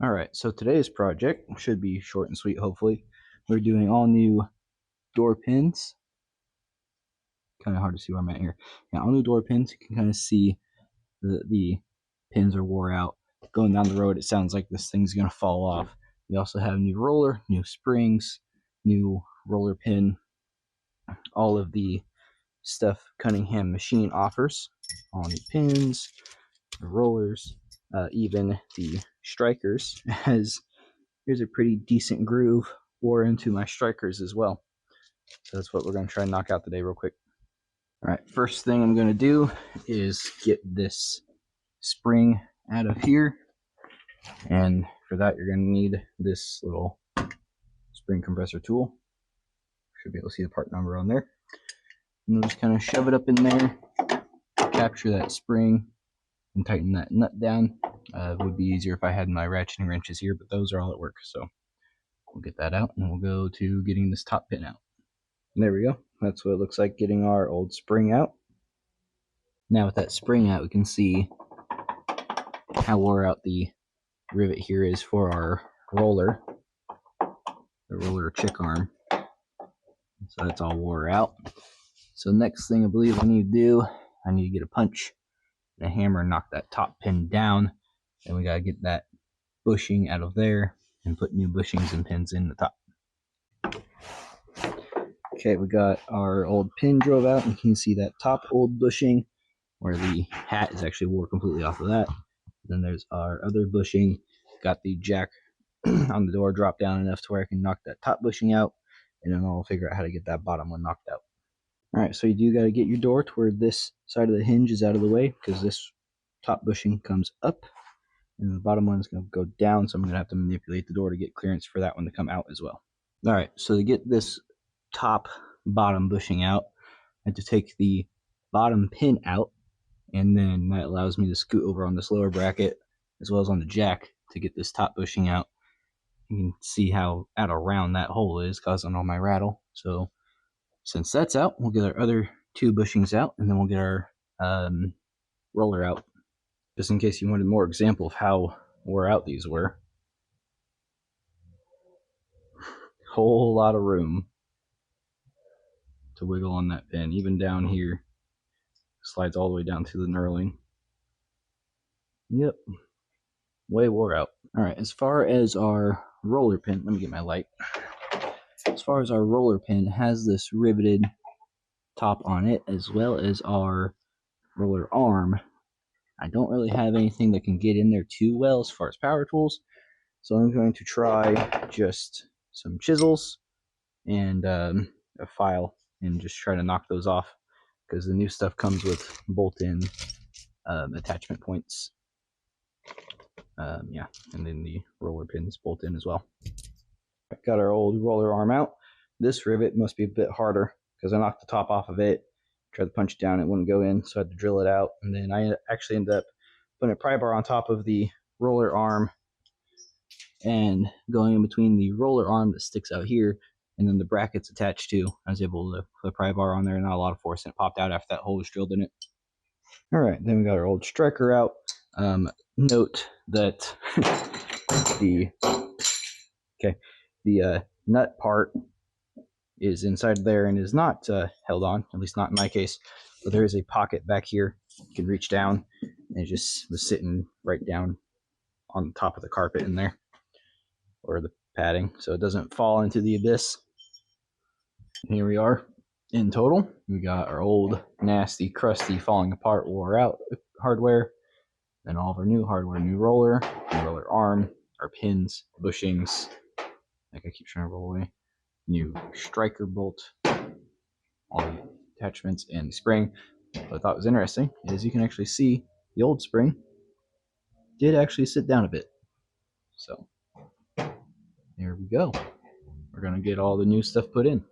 Alright, so today's project should be short and sweet, hopefully. We're doing all new door pins. Kind of hard to see where I'm at here. Yeah, all new door pins. You can kind of see the pins are wore out. Going down the road, it sounds like this thing's going to fall off. We also have new roller, new springs, new roller pin, all of the stuff Cunningham Machine offers. All new pins, the rollers, even the strikers, as here's a pretty decent groove wore into my strikers as well. So that's what we're going to try and knock out today real quick. All right, first thing I'm going to do is get this spring out of here. And for that, you're going to need this little spring compressor tool. Should be able to see the part number on there. And we'll just kind of shove it up in there, capture that spring, and tighten that nut down. It would be easier if I had my ratcheting wrenches here, but those are all at work. So we'll get that out, and we'll go to getting this top pin out. And there we go. That's what it looks like getting our old spring out. Now with that spring out, we can see how wore out the rivet here is for our roller, the roller chick arm. So that's all wore out. So next thing I believe I need to do, I need to get a punch and a hammer and knock that top pin down. And we gotta get that bushing out of there and put new bushings and pins in the top. Okay, we got our old pin drove out, and you can see that top old bushing where the hat is actually wore completely off of that. Then there's our other bushing. Got the jack on the door dropped down enough to where I can knock that top bushing out, and then I'll figure out how to get that bottom one knocked out. Alright, so you do got to get your door to where this side of the hinge is out of the way, because this top bushing comes up, and the bottom one is going to go down, so I'm going to have to manipulate the door to get clearance for that one to come out as well. Alright, so to get this top bottom bushing out, I have to take the bottom pin out, and then that allows me to scoot over on this lower bracket as well as on the jack to get this top bushing out. You can see how out of round that hole is, causing all my rattle. So since that's out, we'll get our other two bushings out, and then we'll get our roller out, just in case you wanted more example of how wore out these were. Whole lot of room to wiggle on that pin. Even down here, slides all the way down to the knurling. Yep, way wore out. All right, as far as our roller pin, let me get my light. As far as our roller pin, has this riveted top on it, as well as our roller arm. I don't really have anything that can get in there too well as far as power tools, so I'm going to try just some chisels and a file and just try to knock those off, because the new stuff comes with bolt-in attachment points. Yeah, and then the roller pins bolt in as well. Got our old roller arm out. This rivet must be a bit harder because I knocked the top off of it, tried to punch it down, it wouldn't go in, so I had to drill it out. And then I actually ended up putting a pry bar on top of the roller arm and going in between the roller arm that sticks out here and then the brackets attached to. I was able to put a pry bar on there, not a lot of force, and it popped out after that hole was drilled in it. All right, then we got our old striker out. Note that the nut part is inside there and is not held on, at least not in my case. But there is a pocket back here. You can reach down, and it just was sitting right down on the top of the carpet in there, or the padding, so it doesn't fall into the abyss. And here we are. In total, we got our old, nasty, crusty, falling apart, wore out hardware, then all of our new hardware, new roller arm, our pins, bushings, like I keep trying to roll away, new striker bolt, all the attachments, and the spring. What I thought was interesting is you can actually see the old spring did actually sit down a bit. So there we go. We're going to get all the new stuff put in.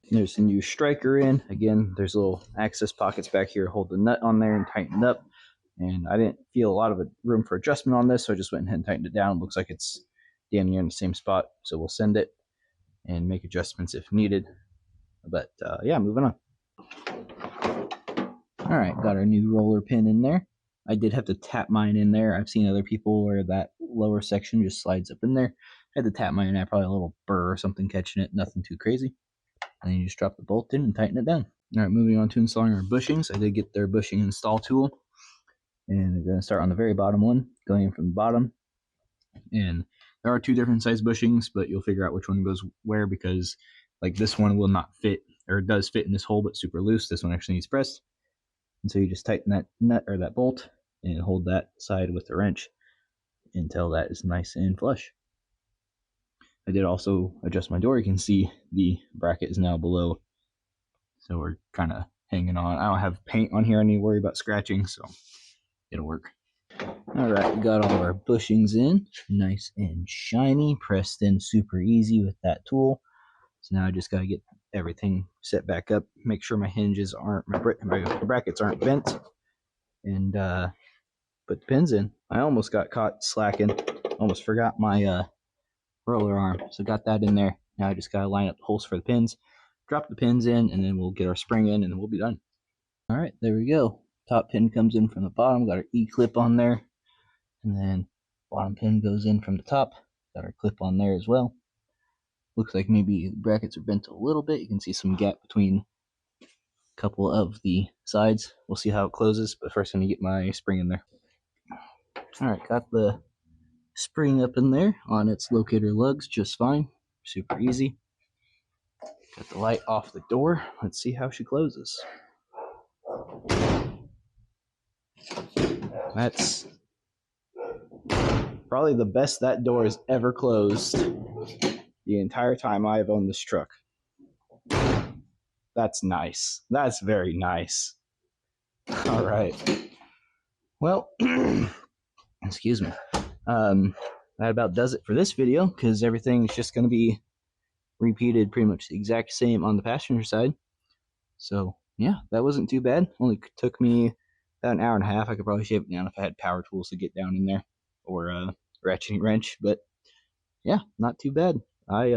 There's the new striker in. Again, there's little access pockets back here to hold the nut on there and tighten it up. And I didn't feel a lot of room for adjustment on this, so I just went ahead and tightened it down. Looks like it's damn near in the same spot, so we'll send it and make adjustments if needed. But yeah, moving on. All right, got our new roller pin in there. I did have to tap mine in there. I've seen other people where that lower section just slides up in there. I had to tap mine, and I had probably a little burr or something catching it, nothing too crazy. And then you just drop the bolt in and tighten it down. All right, moving on to installing our bushings. I did get their bushing install tool, and I'm going to start on the very bottom one, going in from the bottom. And there are 2 different size bushings, but you'll figure out which one goes where, because like this one will not fit, or it does fit in this hole but super loose. This one actually needs pressed. And so you just tighten that nut or that bolt and hold that side with the wrench until that is nice and flush. I did also adjust my door. You can see the bracket is now below, so we're kind of hanging on. I don't have paint on here I need to worry about scratching, so it'll work. All right, we got all our bushings in, nice and shiny, pressed in super easy with that tool. So now I just got to get everything set back up, make sure my hinges aren't, my brackets aren't bent, and put the pins in. I almost got caught slacking, almost forgot my roller arm, so got that in there. Now I just got to line up the holes for the pins, drop the pins in, and then we'll get our spring in, and then we'll be done. All right, there we go. Top pin comes in from the bottom, got our E-clip on there, and then bottom pin goes in from the top, got our clip on there as well. Looks like maybe the brackets are bent a little bit. You can see some gap between a couple of the sides. We'll see how it closes, but first I'm going to get my spring in there. All right, got the spring up in there on its locator lugs just fine. Super easy. Got the light off the door. Let's see how she closes. That's probably the best that door has ever closed the entire time I've owned this truck. That's nice. That's very nice. All right. Well, excuse me. That about does it for this video, because everything's just going to be repeated pretty much the exact same on the passenger side. So, yeah, that wasn't too bad. Only took me about an hour and a half. I could probably shave it down if I had power tools to get down in there, or a ratcheting wrench. But, yeah, not too bad. I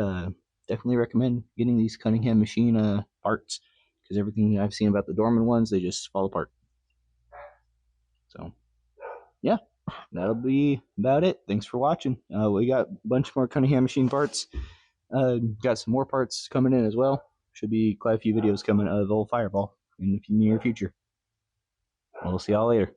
definitely recommend getting these Cunningham Machine parts, because everything I've seen about the Dorman ones, they just fall apart. So, yeah, that'll be about it. Thanks for watching. We got a bunch more Cunningham Machine parts. Got some more parts coming in as well. Should be quite a few videos coming out of the old Fireball in the near future. We'll see y'all later.